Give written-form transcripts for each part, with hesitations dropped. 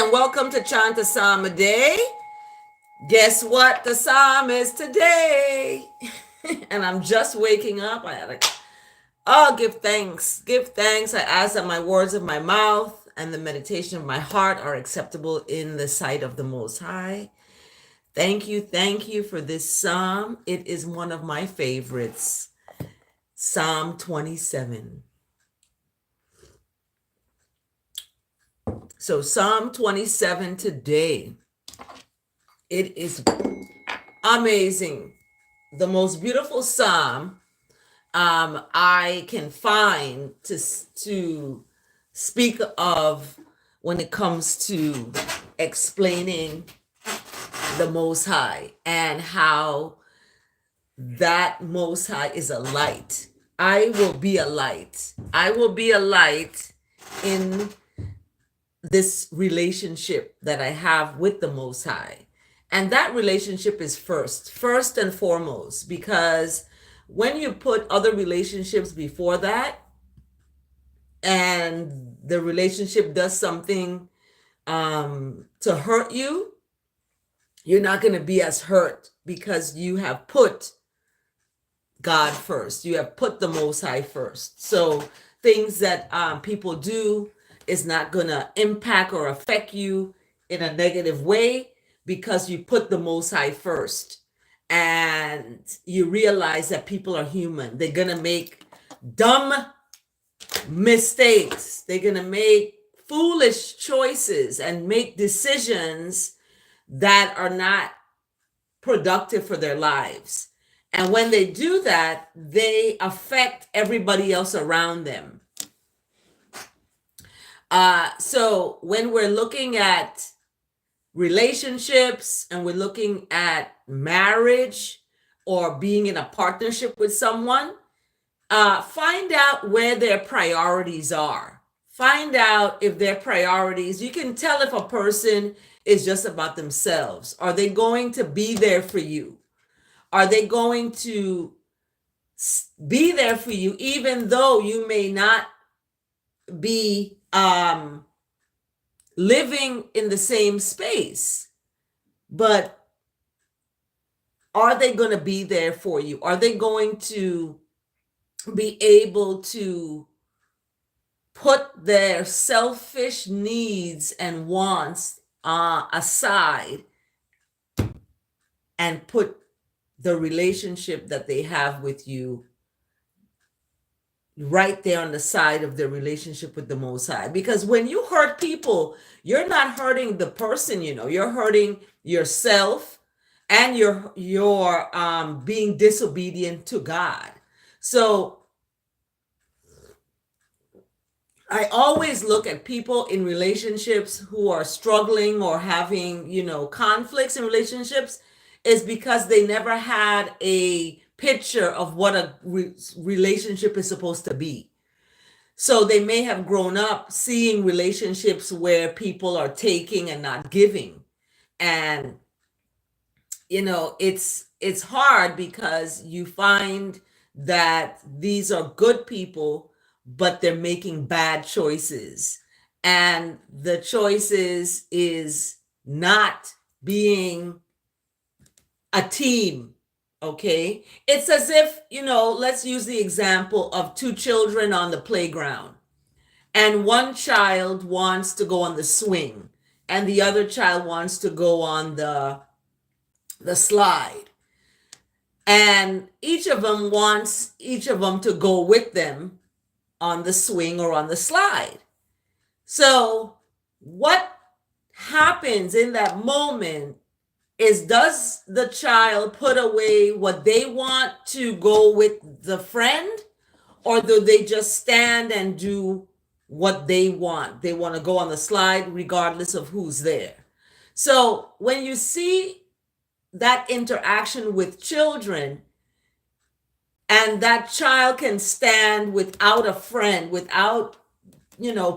and welcome to Chant the Psalm a Day. Guess what the psalm is today? And I'm just waking up. I had give thanks. Give thanks. I ask that my words of my mouth and the meditation of my heart are acceptable in the sight of the Most High. Thank you for this psalm. It is one of my favorites. Psalm 27. So Psalm 27 today, it is amazing. The most beautiful psalm I can find to speak of when it comes to explaining the Most High and how that Most High is a light. I will be a light. I will be a light in this relationship that I have with the Most High. And that relationship is first and foremost, because when you put other relationships before that and the relationship does something to hurt you, you're not going to be as hurt because you have put God first. You have put the Most High first. So things that people do is not going to impact or affect you in a negative way because you put the Most High first. And you realize that people are human. They're going to make dumb mistakes. They're going to make foolish choices and make decisions that are not productive for their lives. And when they do that, they affect everybody else around them. So when we're looking at relationships and we're looking at marriage or being in a partnership with someone, find out where their priorities are. Find out if their priorities, you can tell if a person is just about themselves. Are they going to be there for you? Are they going to be there for you even though you may not be living in the same space? But are they going to be there for you? Are they going to be able to put their selfish needs and wants aside and put the relationship that they have with you right there on the side of their relationship with the Most High? Because when you hurt people, you're not hurting the person, you're hurting yourself, and you're being disobedient to God. So I always look at people in relationships who are struggling or having, conflicts in relationships, is because they never had a picture of what a relationship is supposed to be. So they may have grown up seeing relationships where people are taking and not giving. And, it's hard because you find that these are good people, but they're making bad choices. And the choices is not being a team. Okay. It's as if, let's use the example of two children on the playground, and one child wants to go on the swing and the other child wants to go on the slide. And each of them wants each of them to go with them on the swing or on the slide. So what happens in that moment is, does the child put away what they want to go with the friend, or do they just stand and do what they want? They want to go on the slide regardless of who's there. So when you see that interaction with children, and that child can stand without a friend, without,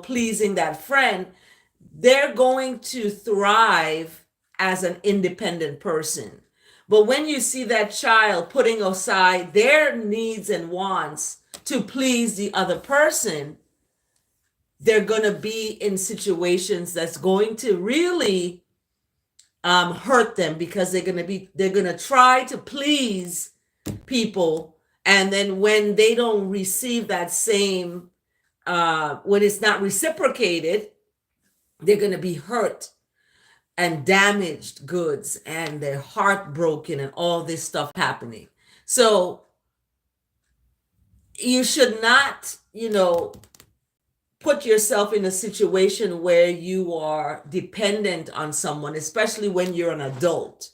pleasing that friend, they're going to thrive as an independent person. But when you see that child putting aside their needs and wants to please the other person, they're going to be in situations that's going to really hurt them, because they're going to try to please people, and then when they don't receive that same when it's not reciprocated, they're going to be hurt and damaged goods, and they're heartbroken and all this stuff happening. So you should not, put yourself in a situation where you are dependent on someone, especially when you're an adult.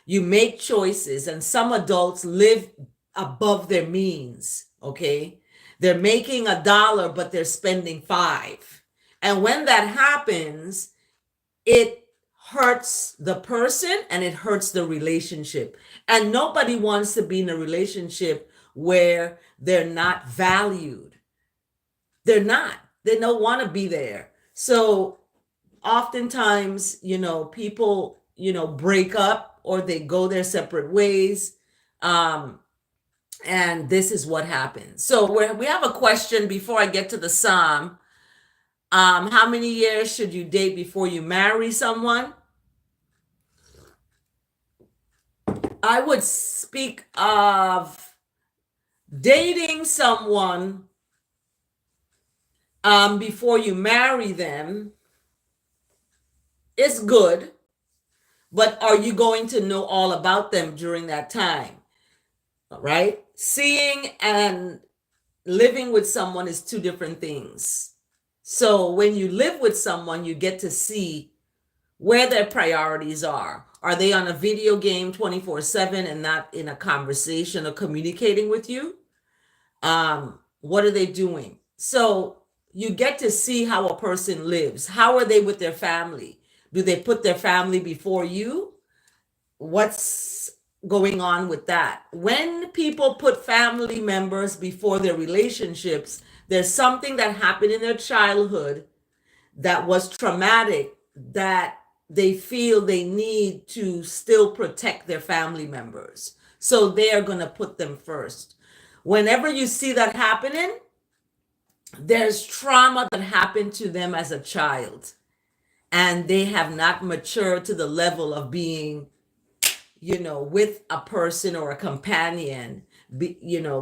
You make choices, and some adults live above their means, okay? They're making $1, but they're spending 5. And when that happens, it hurts the person and it hurts the relationship. And nobody wants to be in a relationship where they're not valued. They're not. They don't want to be there. So oftentimes, people, break up or they go their separate ways. And this is what happens. So we have a question before I get to the Psalm. How many years should you date before you marry someone? I would speak of dating someone before you marry them is good, but are you going to know all about them during that time? Right? Seeing and living with someone is 2 different things. So when you live with someone, you get to see where their priorities are. Are they on a video game 24/7 and not in a conversation or communicating with you? What are they doing? So you get to see how a person lives. How are they with their family? Do they put their family before you? What's going on with that? When people put family members before their relationships, there's something that happened in their childhood that was traumatic, that they feel they need to still protect their family members. So they are going to put them first. Whenever you see that happening, there's trauma that happened to them as a child, and they have not matured to the level of being, with a person or a companion,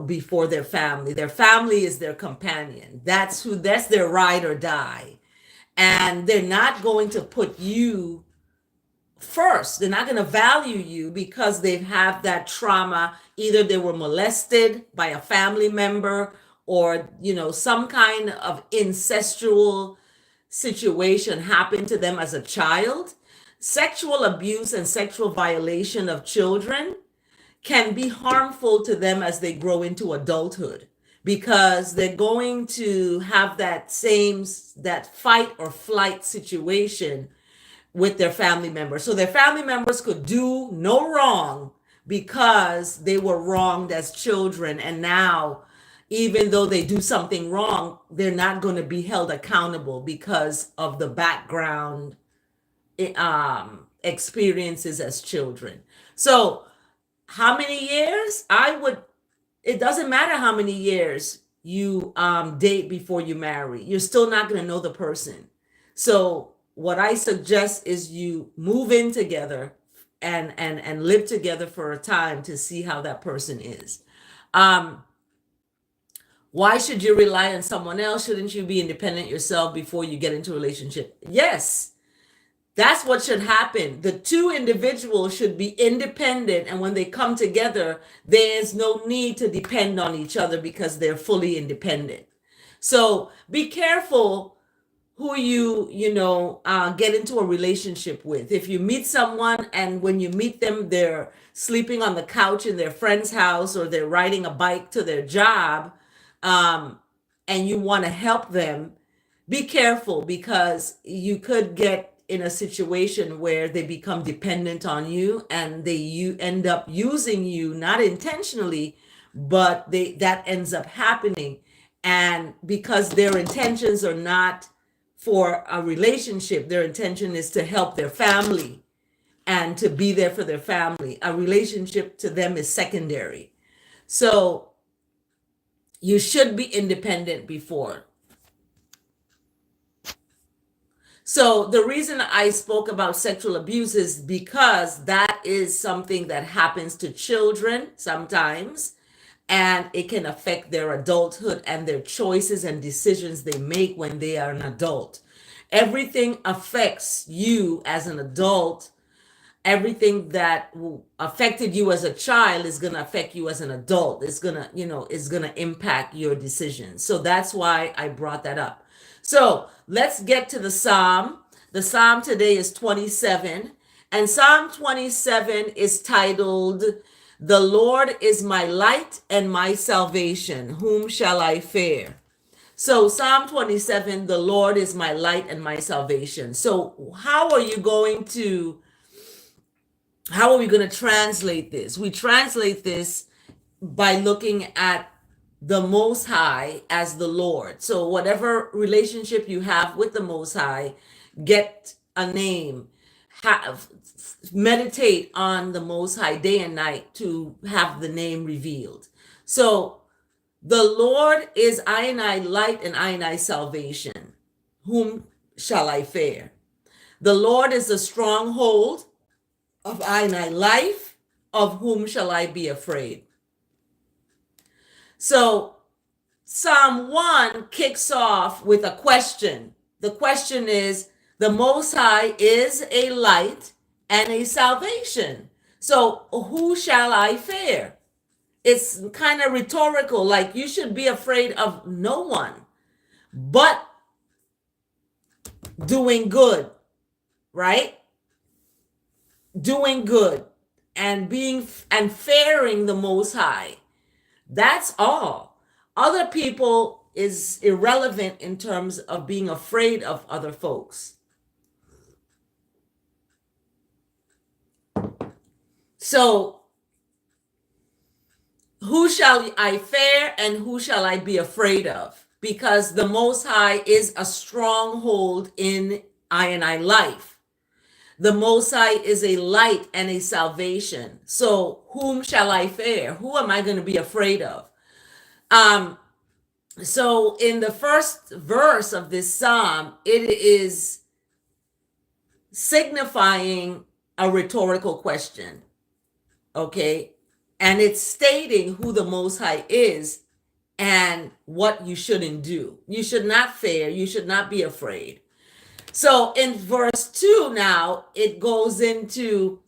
before their family. Their family is their companion. That's their ride or die. And they're not going to put you first. They're not going to value you because they've had that trauma. Either they were molested by a family member, or, some kind of incestual situation happened to them as a child. Sexual abuse and sexual violation of children can be harmful to them as they grow into adulthood, because they're going to have that fight or flight situation with their family members. So their family members could do no wrong because they were wronged as children, and now, even though they do something wrong, they're not going to be held accountable because of the background experiences as children. So how many years? It doesn't matter how many years you date before you marry. You're still not going to know the person. So what I suggest is you move in together and live together for a time to see how that person is. Why should you rely on someone else? Shouldn't you be independent yourself before you get into a relationship? Yes, that's what should happen. The 2 individuals should be independent, and when they come together, there's no need to depend on each other because they're fully independent. So be careful who you get into a relationship with. If you meet someone and when you meet them, they're sleeping on the couch in their friend's house, or they're riding a bike to their job, and you want to help them, be careful, because you could get in a situation where they become dependent on you, and you end up using you, not intentionally, but that ends up happening. And because their intentions are not for a relationship, their intention is to help their family and to be there for their family. A relationship to them is secondary. So you should be independent before. So the reason I spoke about sexual abuse is because that is something that happens to children sometimes, and it can affect their adulthood and their choices and decisions they make when they are an adult. Everything affects you as an adult. Everything that affected you as a child is going to affect you as an adult. It's going to, is going to impact your decisions. So that's why I brought that up. So let's get to the Psalm. The Psalm today is 27, and Psalm 27 is titled, "The Lord is my light and my salvation. Whom shall I fear?" So Psalm 27, the Lord is my light and my salvation. So how are we going to translate this? We translate this by looking at the Most High as the Lord. So whatever relationship you have with the Most High, get a name, meditate on the Most High day and night to have the name revealed. So the Lord is I and I light and I and I salvation. Whom shall I fear? The Lord is the stronghold of I and I life. Of whom shall I be afraid? So Psalm 1 kicks off with a question. The question is, the Most High is a light and a salvation. So who shall I fear? It's kind of rhetorical, like you should be afraid of no one but doing good, right? Doing good and fearing the Most High. That's all. Other people is irrelevant in terms of being afraid of other folks. So who shall I fear and who shall I be afraid of? Because the Most High is a stronghold in I and I life. The Most High is a light and a salvation. So whom shall I fear? Who am I going to be afraid of? So in the first verse of this psalm, it is signifying a rhetorical question. Okay? And it's stating who the Most High is and what you shouldn't do. You should not fear. You should not be afraid. So in verse 2 now, it goes into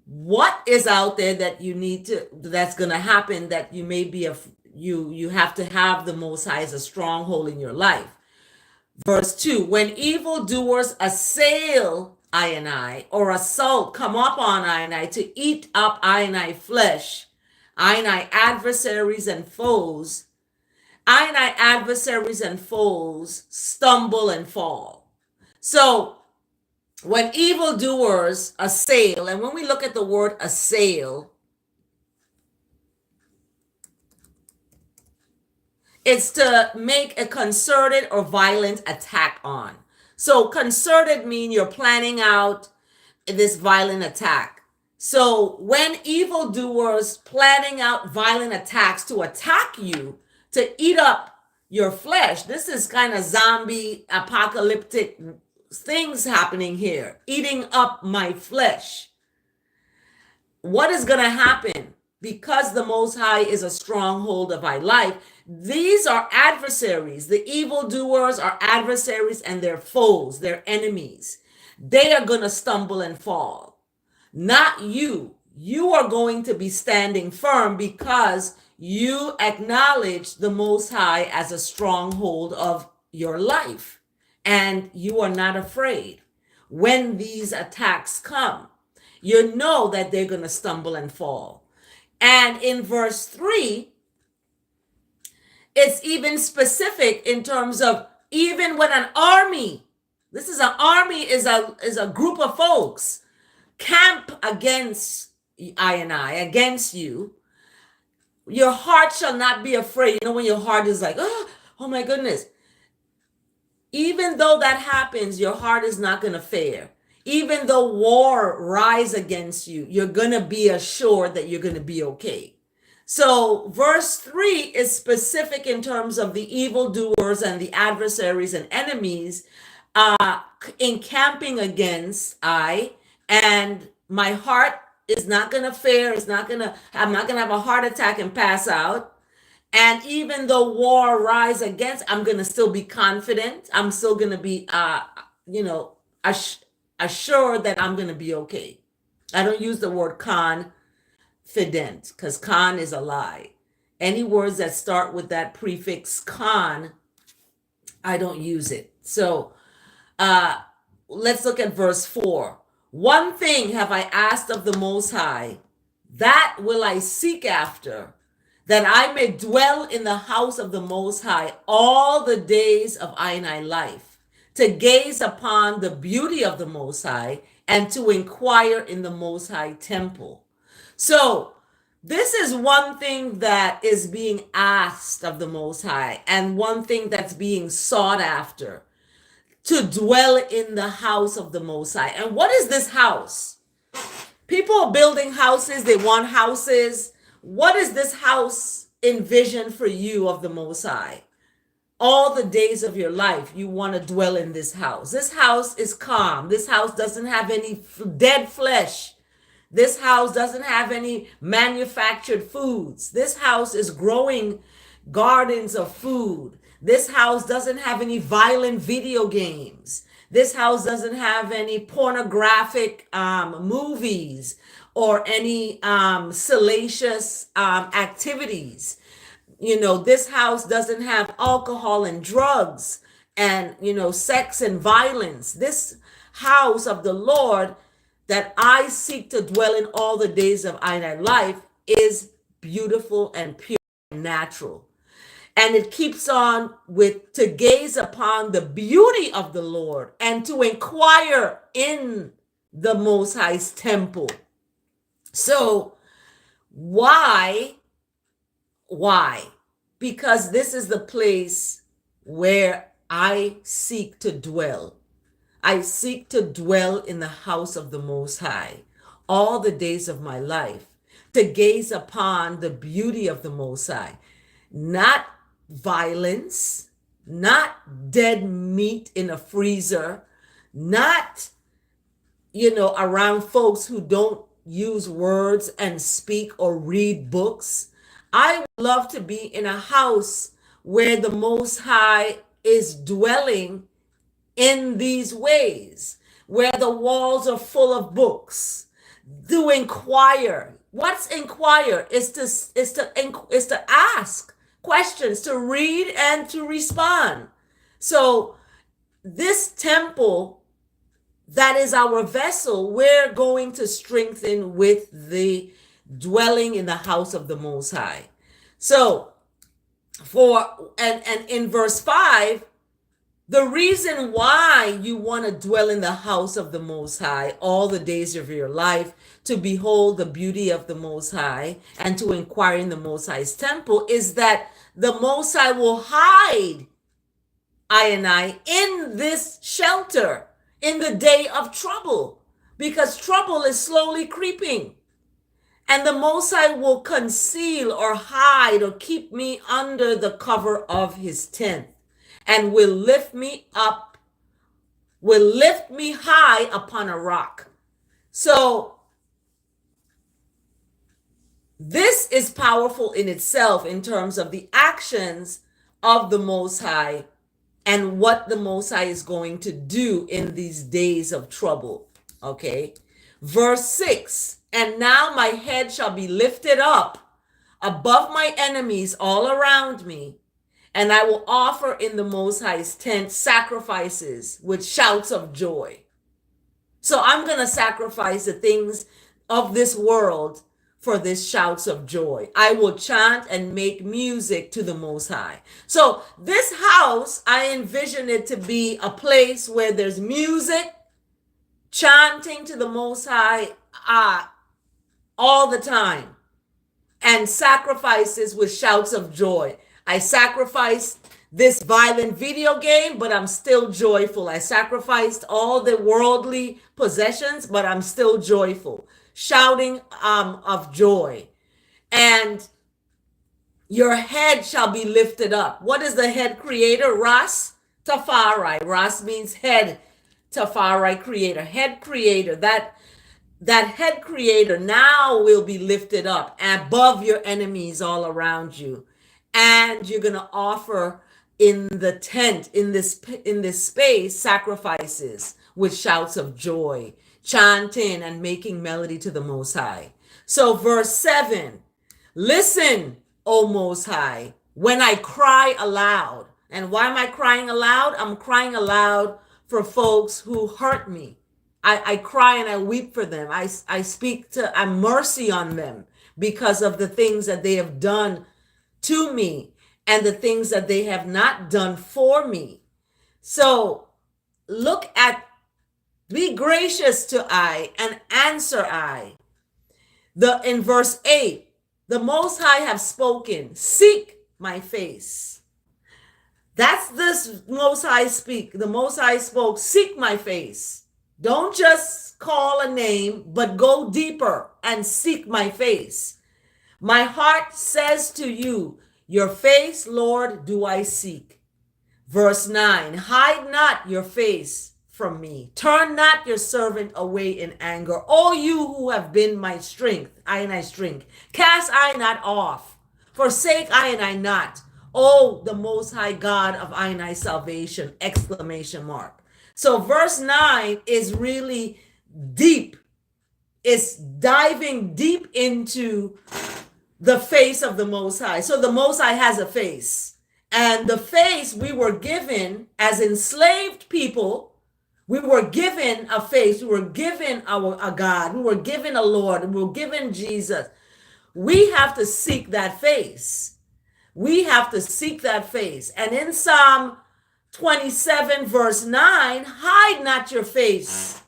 what is out there that you need to, that's going to happen, that you may be, you have to have the Most High as a stronghold in your life. Verse 2, when evildoers assail I and I, or assault, come up on I and I to eat up I and I flesh, I and I adversaries and foes, I and I adversaries and foes stumble and fall. So when evildoers assail, and when we look at the word assail, it's to make a concerted or violent attack on. So concerted means you're planning out this violent attack. So when evildoers planning out violent attacks to attack you, to eat up your flesh, this is kind of zombie apocalyptic things happening here, eating up my flesh. What is going to happen? Because the Most High is a stronghold of my life, these are adversaries. The evildoers are adversaries and they're foes, they're enemies. They are going to stumble and fall. Not you. You are going to be standing firm because you acknowledge the Most High as a stronghold of your life. And you are not afraid. When these attacks come, you know that they're going to stumble and fall. And in verse 3, it's even specific in terms of even when an army, this is an army, is a group of folks, camp against I and I, against you, your heart shall not be afraid. You know, when your heart is like, oh my goodness. Even though that happens, your heart is not going to fear. Even though war rise against you, you're going to be assured that you're going to be okay. So verse 3 is specific in terms of the evildoers and the adversaries and enemies. encamping against I, and my heart is not gonna fare. I'm not gonna have a heart attack and pass out. And even though war rise against, I'm gonna still be confident. I'm still gonna be, you know, assured that I'm gonna be okay. I don't use the word confident because con is a lie. Any words that start with that prefix con, I don't use it. So uh, let's look at verse 4. One thing have I asked of the Most High, that will I seek after, that I may dwell in the house of the Most High all the days of I life, to gaze upon the beauty of the Most High and to inquire in the Most High temple. So, this is one thing that is being asked of the Most High, and one thing that's being sought after, to dwell in the house of the Most High. And what is this house? People are building houses, they want houses. What is this house envisioned for you of the Most High? All the days of your life, you want to dwell in this house. This house is calm. This house doesn't have any dead flesh. This house doesn't have any manufactured foods. This house is growing gardens of food. This house doesn't have any violent video games. This house doesn't have any pornographic movies or any salacious activities. This house doesn't have alcohol and drugs and, sex and violence. This house of the Lord that I seek to dwell in all the days of my life is beautiful and pure and natural. And it keeps on with to gaze upon the beauty of the Lord and to inquire in the Most High's temple. So why? Because this is the place where I seek to dwell. I seek to dwell in the house of the Most High all the days of my life, to gaze upon the beauty of the Most High, not violence, not dead meat in a freezer, not, around folks who don't use words and speak or read books. I would love to be in a house where the Most High is dwelling in these ways, where the walls are full of books. To inquire. What's inquire? Is to ask questions, to read and to respond. So this temple that is our vessel, we're going to strengthen with the dwelling in the house of the Most High. So and in verse 5, the reason why you want to dwell in the house of the Most High all the days of your life, to behold the beauty of the Most High and to inquire in the Most High's temple, is that the Most High will hide I in this shelter in the day of trouble, because trouble is slowly creeping. And the Most High will conceal or hide or keep me under the cover of his tent, and will lift me high upon a rock. So this is powerful in itself in terms of the actions of the Most High and what the Most High is going to do in these days of trouble. Okay. Verse 6, and now my head shall be lifted up above my enemies all around me, and I will offer in the Most High's tent sacrifices with shouts of joy. So I'm going to sacrifice the things of this world for this shouts of joy. I will chant and make music to the Most High. So this house, I envision it to be a place where there's music, chanting to the Most High all the time, and sacrifices with shouts of joy. I sacrificed this violent video game, but I'm still joyful. I sacrificed all the worldly possessions, but I'm still joyful, shouting of joy. And your head shall be lifted up. What is the head creator, Ras? Tafari. Ras means head. Tafari, creator. Head creator. That head creator now will be lifted up above your enemies all around you. And you're going to offer in the tent, in this space, sacrifices with shouts of joy, chanting and making melody to the Most High. So verse 7, listen, O Most High, when I cry aloud. And why am I crying aloud? I'm crying aloud for folks who hurt me. I cry and I weep for them. I speak to, I mercy on them because of the things that they have done to me and the things that they have not done for me. So look at, be gracious to I and answer I. In verse 8, the Most High have spoken, seek my face. That's this Most High speak. The Most High spoke, seek my face. Don't just call a name, but go deeper and seek my face. My heart says to you, your face, Lord, do I seek. Verse 9, hide not your face from me. Turn not your servant away in anger. O you who have been my strength, I and I strength. Cast I not off. Forsake I and I not. O the Most High God of I and I salvation, exclamation mark. So verse 9 is really deep. It's diving deep into the face of the Most High. So the Most High has a face. And the face we were given as enslaved people, we were given a face. We were given a God. We were given a Lord. We were given Jesus. We have to seek that face. We have to seek that face. And in Psalm 27 verse 9, hide not your face.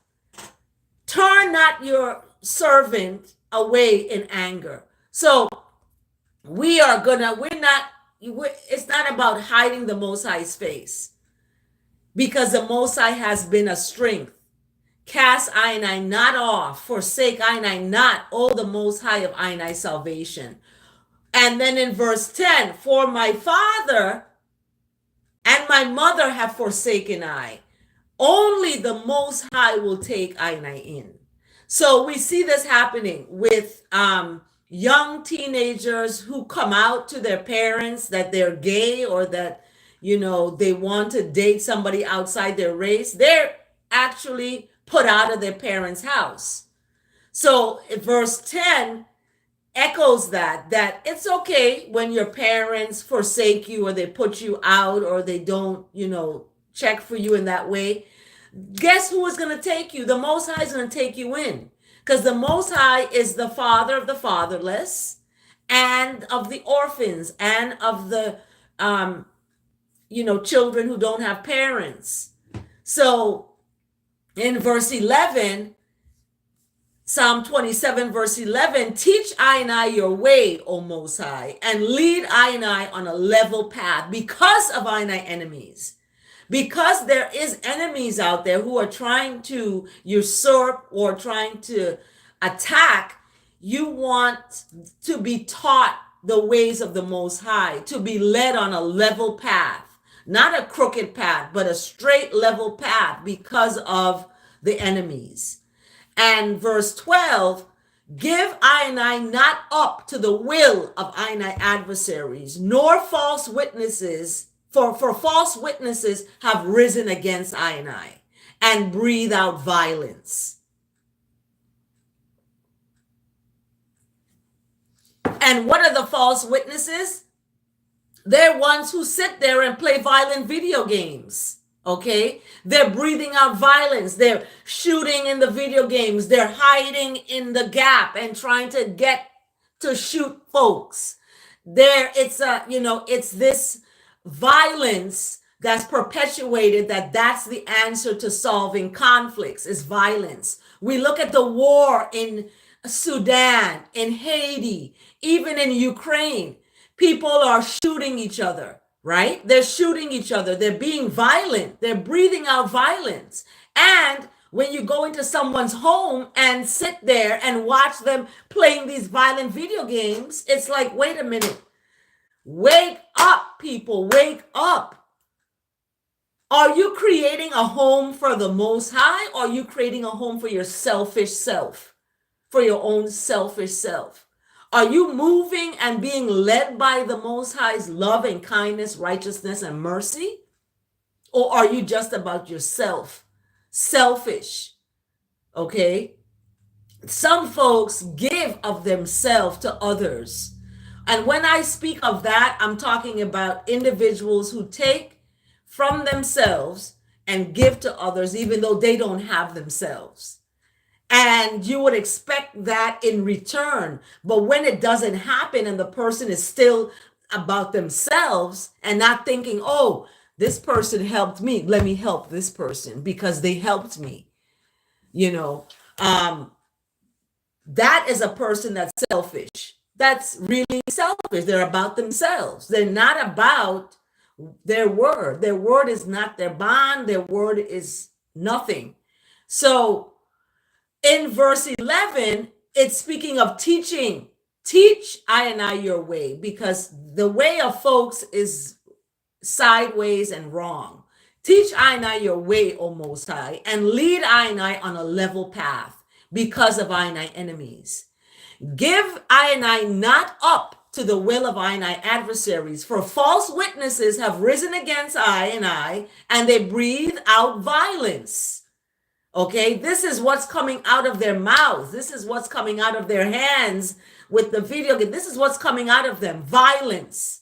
Turn not your servant away in anger. So it's not about hiding the Most High's face, because the Most High has been a strength. Cast I and I not off, forsake I and I not, O the Most High of I and I salvation. And then in verse 10, for my father and my mother have forsaken I. Only the Most High will take I and I in. So we see this happening with young teenagers who come out to their parents that they're gay, or that, they want to date somebody outside their race. They're actually put out of their parents' house. So verse 10 echoes that it's okay when your parents forsake you, or they put you out, or they don't, check for you in that way. Guess who is going to take you? The Most High is going to take you in, because the Most High is the father of the fatherless and of the orphans and of the, children who don't have parents. So in verse 11, Psalm 27 verse 11, teach I and I your way, O Most High, and lead I and I on a level path because of I and I enemies. Because there is enemies out there who are trying to usurp or trying to attack, you want to be taught the ways of the Most High, to be led on a level path, not a crooked path, but a straight level path because of the enemies. And verse 12, give I and I not up to the will of I and I adversaries, nor false witnesses, for false witnesses have risen against I and breathe out violence. And what are the false witnesses? They're ones who sit there and play violent video games. Okay, they're breathing out violence. They're shooting in the video games. They're hiding in the gap and trying to get to shoot folks. It's this violence that's perpetuated, that's the answer to solving conflicts, is violence. We look at the war in Sudan, in Haiti, even in Ukraine. People are shooting each other. Right? They're shooting each other. They're being violent. They're breathing out violence. And when you go into someone's home and sit there and watch them playing these violent video games, it's like, wait a minute. Wake up, people. Wake up. Are you creating a home for the Most High, or are you creating a home for your selfish self, for your own selfish self? Are you moving and being led by the Most High's love and kindness, righteousness and mercy? Or are you just about yourself? Selfish. Okay? Some folks give of themselves to others. And when I speak of that, I'm talking about individuals who take from themselves and give to others, even though they don't have themselves. And you would expect that in return. But when it doesn't happen and the person is still about themselves and not thinking, oh, this person helped me, let me help this person because they helped me, you know, that is a person that's selfish. That's really selfish. They're about themselves. They're not about their word. Their word is not their bond. Their word is nothing. So in verse 11, it's speaking of teaching. Teach I and I your way, because the way of folks is sideways and wrong. Teach I and I your way, O Most High, and lead I and I on a level path because of I and I enemies. Give I and I not up to the will of I and I adversaries, for false witnesses have risen against I, and they breathe out violence. Okay, this is what's coming out of their mouths. This is what's coming out of their hands with the video game. This is what's coming out of them, violence.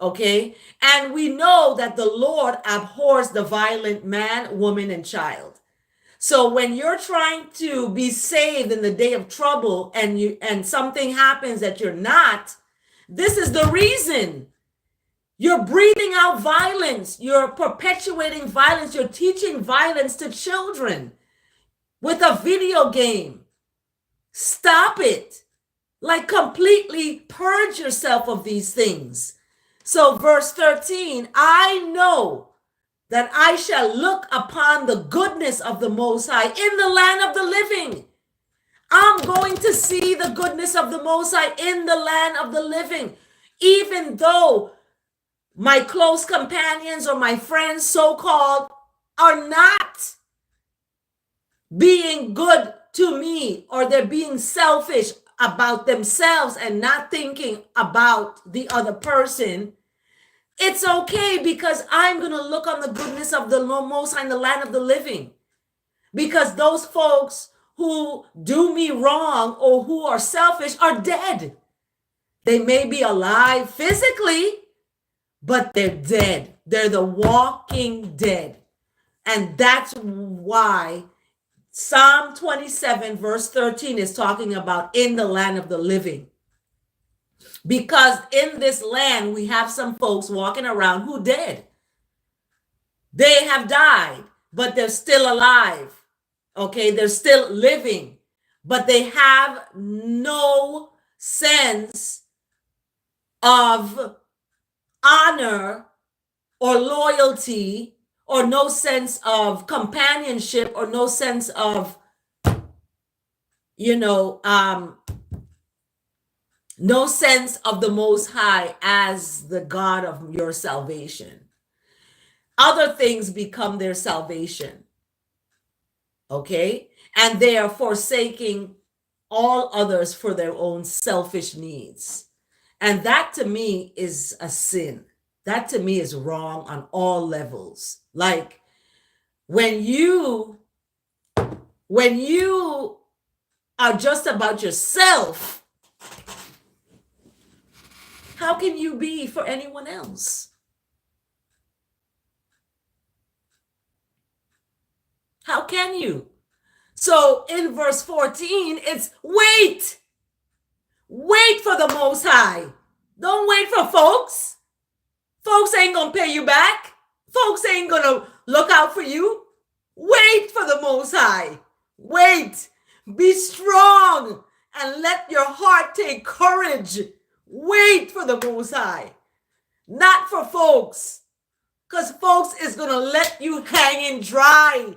Okay, and we know that the Lord abhors the violent man, woman, and child. So when you're trying to be saved in the day of trouble and something happens that you're not, this is the reason. You're breathing out violence. You're perpetuating violence. You're teaching violence to children with a video game. Stop it. Like, completely purge yourself of these things. So verse 13, I know that I shall look upon the goodness of the Most High in the land of the living. I'm going to see the goodness of the Most High in the land of the living, even though my close companions or my friends, so-called, are not being good to me, or they're being selfish about themselves and not thinking about the other person. It's okay, because I'm going to look on the goodness of the Most High in the land of the living. Because those folks who do me wrong or who are selfish are dead. They may be alive physically, but they're dead. They're the walking dead. And that's why Psalm 27 verse 13 is talking about in the land of the living. Because in this land, we have some folks walking around who dead. They have died, but they're still alive. Okay, they're still living, but they have no sense of honor or loyalty, or no sense of companionship, or no sense of, no sense of the Most High as the God of your salvation. Other things become their salvation. Okay? And they are forsaking all others for their own selfish needs. And that to me is a sin. That to me is wrong on all levels. Like, when you are just about yourself, how can you be for anyone else? How can you? So in verse 14, it's wait. Wait for the Most High. Don't wait for folks. Folks ain't gonna pay you back. Folks ain't gonna look out for you. Wait for the Most High. Wait. Be strong and let your heart take courage. Wait for the Most High. Not for folks. Because folks is gonna let you hanging dry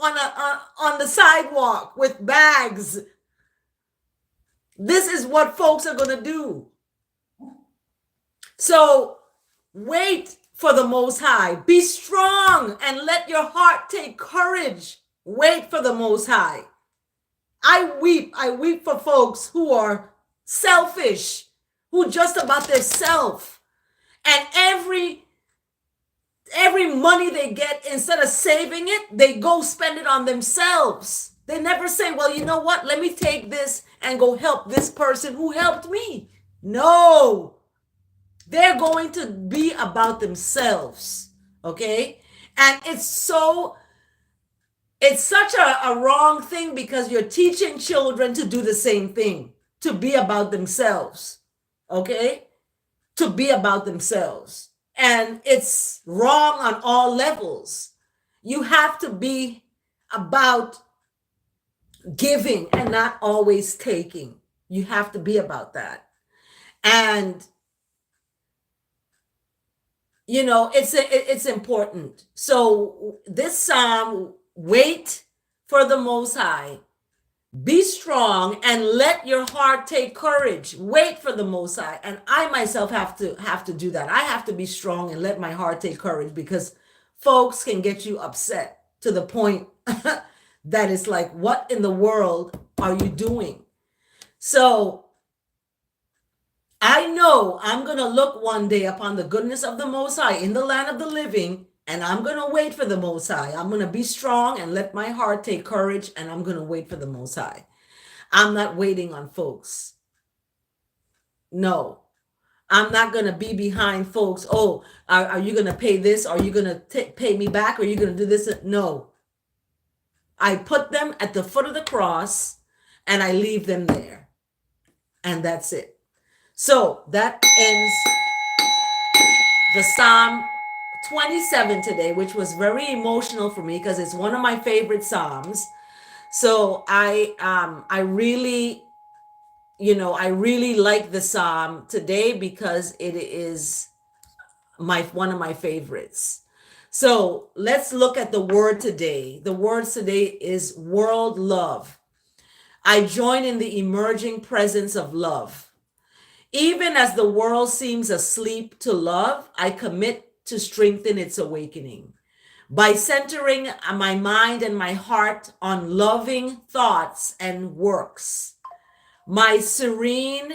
on the sidewalk with bags. This is what folks are going to do. So wait for the Most High. Be strong and let your heart take courage. Wait for the Most High. I weep for folks who are selfish, who just about their self. And every money they get, instead of saving it, they go spend it on themselves. They never say, well, you know what? Let me take this and go help this person who helped me. No, they're going to be about themselves. Okay. And it's such a wrong thing, because you're teaching children to do the same thing, to be about themselves. Okay. To be about themselves. And it's wrong on all levels. You have to be about giving and not always taking. You have to be about that. And it's important. So this psalm, wait for the Most High, be strong and let your heart take courage. Wait for the Most High. And I myself have to do that. I have to be strong and let my heart take courage, because folks can get you upset to the point that it's like, what in the world are you doing? So I know I'm going to look one day upon the goodness of the Most High in the land of the living, and I'm going to wait for the Most High. I'm going to be strong and let my heart take courage, and I'm going to wait for the Most High. I'm not waiting on folks. No, I'm not going to be behind folks. Oh, are you going to pay this? Are you going to pay me back? Are you going to do this? No. I put them at the foot of the cross and I leave them there. And that's it. So that ends the Psalm 27 today, which was very emotional for me because it's one of my favorite Psalms. So I really like the Psalm today because it is one of my favorites. So let's look at the word today. The word today is world love. I join in the emerging presence of love. Even as the world seems asleep to love, I commit to strengthen its awakening. By centering my mind and my heart on loving thoughts and works, my serene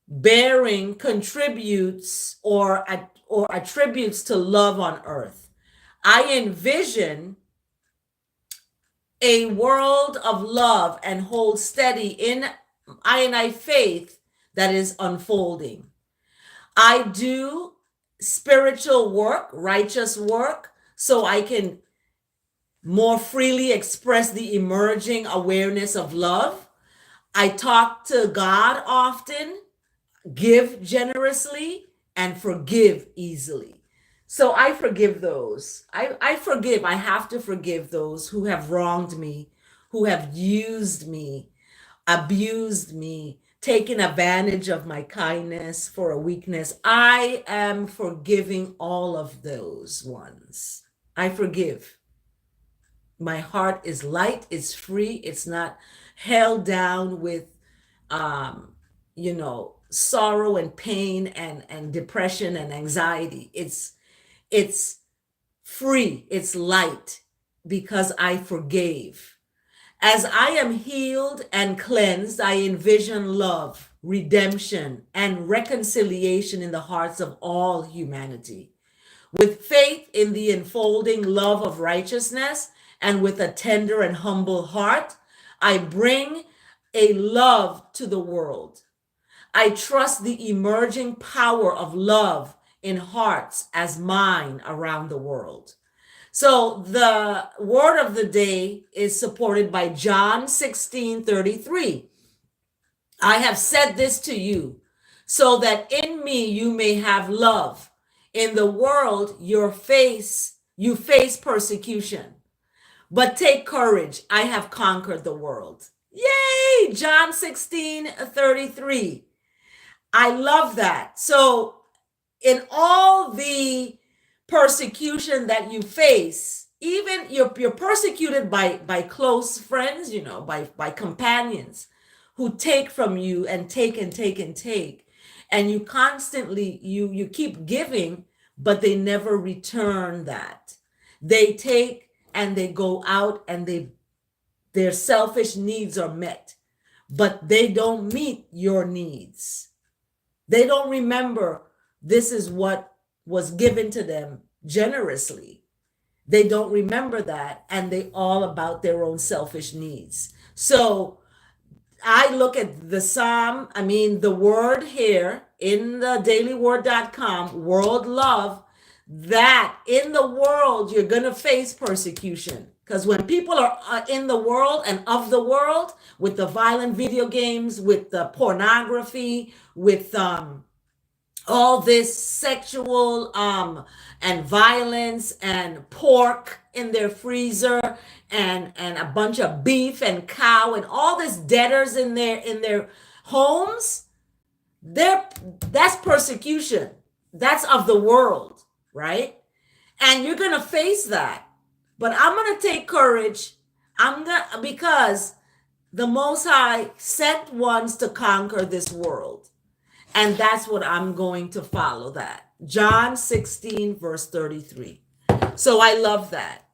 bearing contributes or attributes to love on earth. I envision a world of love and hold steady in I faith that is unfolding. I do spiritual work, righteous work, so I can more freely express the emerging awareness of love. I talk to God often, give generously, and forgive easily. So I forgive those. I forgive. I have to forgive those who have wronged me, who have used me, abused me, taken advantage of my kindness for a weakness. I am forgiving all of those ones. I forgive. My heart is light, it's free, it's not held down with sorrow and pain and depression and anxiety. It's free, it's light, because I forgave. As I am healed and cleansed, I envision love, redemption, and reconciliation in the hearts of all humanity. With faith in the enfolding love of righteousness and with a tender and humble heart, I bring a love to the world. I trust the emerging power of love in hearts as mine around the world. So the word of the day is supported by John 16:33. I have said this to you so that in me you may have love. In the world you face persecution, but take courage. I have conquered the world. Yay! John 16:33. I love that. So in all the persecution that you face, even you're persecuted by close friends, by companions who take from you and take and take and take, and you constantly you keep giving, but they never return that. They take and they go out and their selfish needs are met, but they don't meet your needs. They don't remember this is what was given to them generously. They don't remember that, and they all about their own selfish needs. So I look at the the word here in the dailyword.com, world love, that in the world you're going to face persecution. Because when people are in the world and of the world, with the violent video games, with the pornography, with all this sexual and violence and pork in their freezer and a bunch of beef and cow and all this debtors in their homes, that's persecution. That's of the world, right? And you're gonna face that. But I'm gonna take courage. Because the Most High sent ones to conquer this world. And that's what I'm going to follow that. John 16, verse 33. So I love that.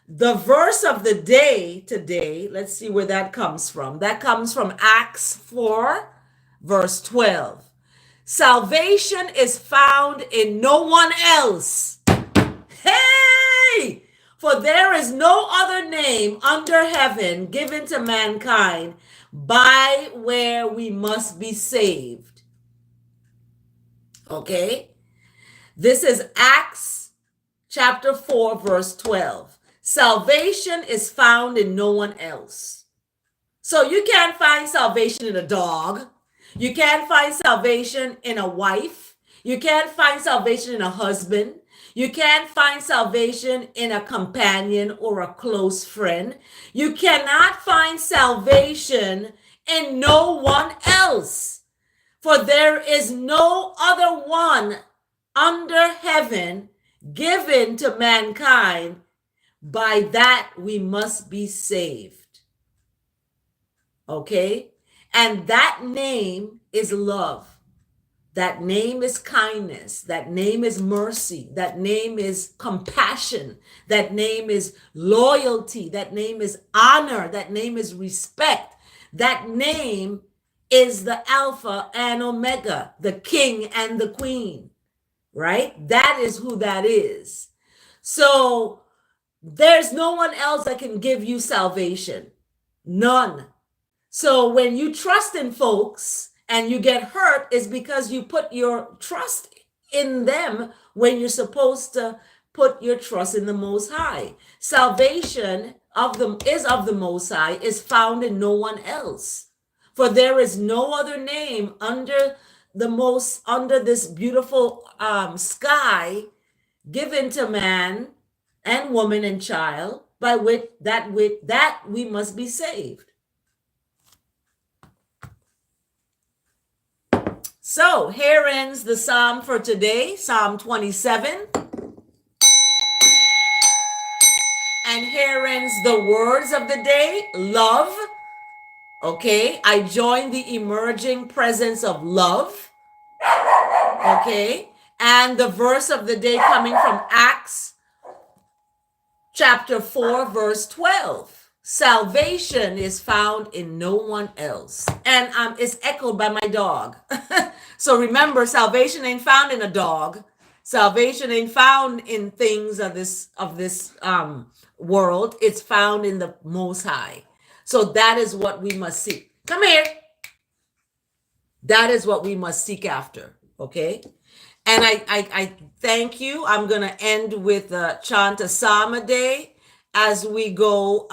The verse of the day today, let's see where that comes from. That comes from Acts 4, verse 12. Salvation is found in no one else. Hey! For there is no other name under heaven given to mankind by where we must be saved. Okay? This is Acts chapter 4, verse 12. Salvation is found in no one else. So you can't find salvation in a dog. You can't find salvation in a wife. You can't find salvation in a husband. You can't find salvation in a companion or a close friend. You cannot find salvation in no one else. For there is no other one under heaven given to mankind, by that we must be saved. Okay? And that name is love. That name is kindness. That name is mercy. That name is compassion. That name is loyalty. That name is honor. That name is respect. That name is the Alpha and Omega, the King and the Queen, right? That is who that is. So there's no one else that can give you salvation. None. So when you trust in folks and you get hurt, it's because you put your trust in them when you're supposed to put your trust in the Most High. Salvation is of the Most High, is found in no one else. For there is no other name under this beautiful sky given to man and woman and child, by with that we must be saved. So here ends the psalm for today, Psalm 27. And here ends the words of the day, love. Okay, I join the emerging presence of love. Okay, and the verse of the day coming from Acts chapter 4, verse 12. Salvation is found in no one else. And it's echoed by my dog. So remember, salvation ain't found in a dog. Salvation ain't found in things of this world. It's found in the Most High. So that is what we must seek. Come here. That is what we must seek after. Okay. And I thank you. I'm going to end with Chant a psalm a day as we go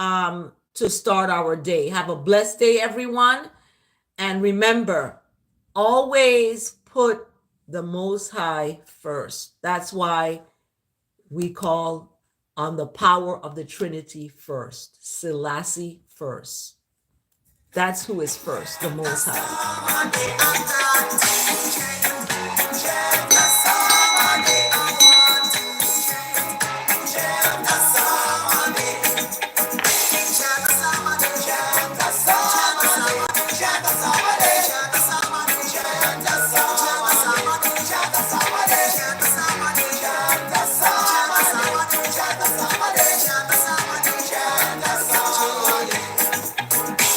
to start our day. Have a blessed day, everyone. And remember, always put the Most High first. That's why we call on the power of the Trinity first. Selassie first. That's who is first, the Most High.